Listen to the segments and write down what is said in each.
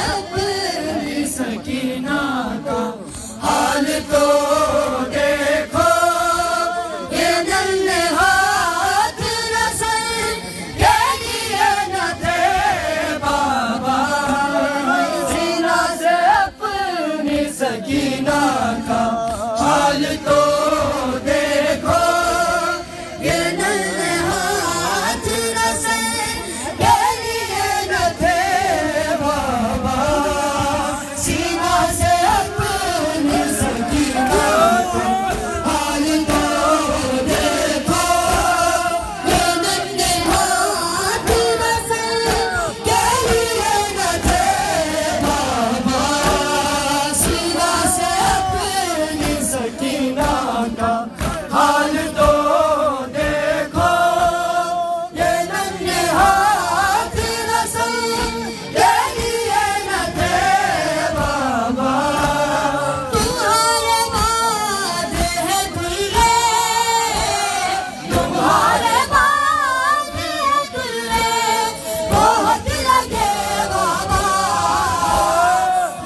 अपनी सकीना का हाल तो देखो, ये नन्हे हाथ रसल के लिए न थे बाबा। सीना से अपनी सकीना का हाल तो देखो, ये नन्हे हाथ रसल के लिए न थे बाबा। सीना से अपनी सकीना का हाल तो देखो, ये नन्हे हाथ रसल के लिए न थे बाबा। सीना से अपनी सकीना का हाल तो देखो, ये नन्हे हाथ रसल के लिए न थे बाबा। तुम्हारे बाद है दुल्हे, तुम्हारे बाद है दुल्हे, बहुत लगे बाबा।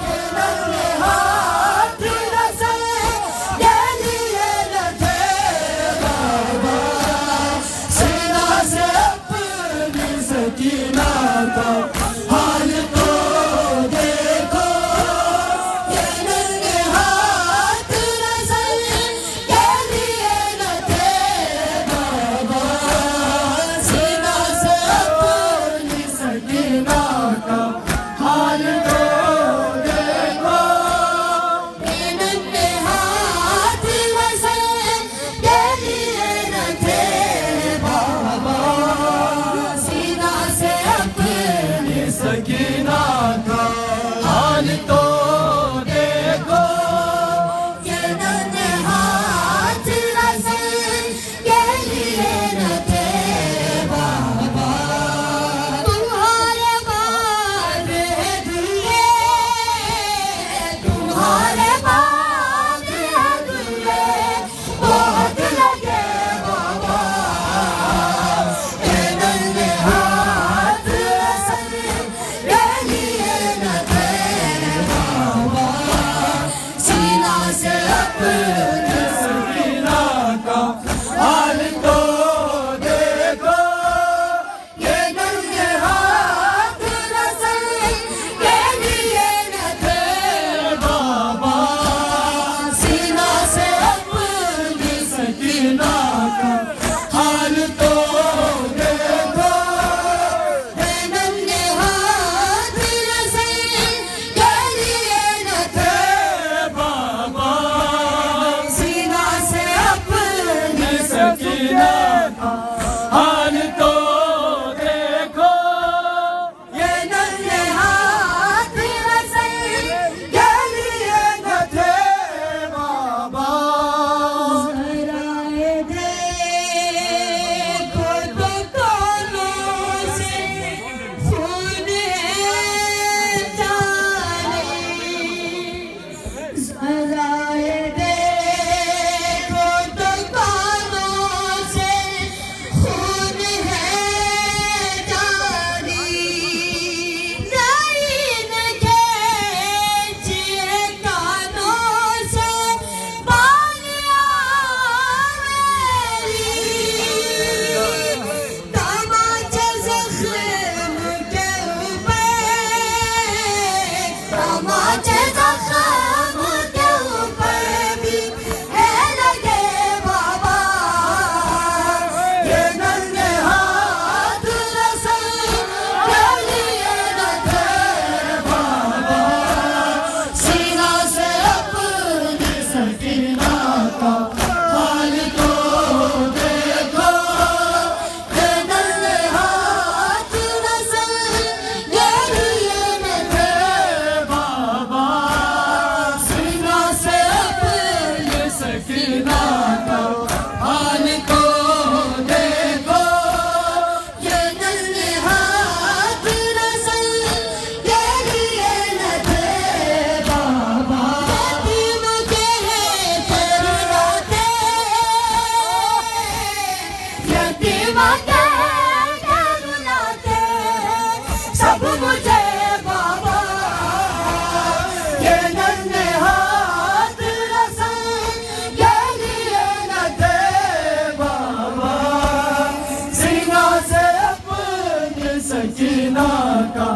ये नन्हे हाथ रसल के लिए न थे बाबा। सीना से अपनी सकीना का हाल तो देखो, ये नन्हे हाथ रसल के लिए न थे बाबा। सीना से अपनी सकीना का हाल तो देखो, ये नन्हे हाथ रसल के लिए न थे बाबा। सीना से अपनी सकीना का हाल तो देखो, ये नन्हे हाथ रसल के लिए न थे बाबा। तुम्हारे बाद है दुल्हे, तुम्हारे बाद है दुल्हे, बहुत लगे बाबा। ये नन्हे हाथ रसल के लिए न थे बाबा। सीना से अपनी सकीना का हाल तो देखो, ये नन्हे हाथ रसल के लिए न थे बाबा। सीना से अपनी सकीना का हाल तो देखो, ये नन्हे हाथ रसल के लिए न थे बाबा। सीना से अपनी सकीना का हाल तो देखो, ये नन्हे हाथ रसल के लिए न थे बाबा। जरा ये देखो तो कानों से खून है जारी। जरा ये देखो तो कानों से खून है जारी। नैन खींचिए कानों से बालियाँ मेरी। तमाचे ज़ख्म के ऊपर, तमाचे ज़ख्म के ऊपर भी है लगे बाबा। ये नन्हे हाथ रसल के लिए न थे बाबा। सीना से अपनी सकीना का हाल तो देखो, ये नन्हे हाथ रसल के लिए न थे बाबा। सीना से अपनी सकीना का हाल तो देखो, ये नन्हे हाथ रसल के लिए न थे बाबा। यतीम के हैं फरियादे, यतीम के हैं रुलाते, सब मुझे बाबा। सकीना का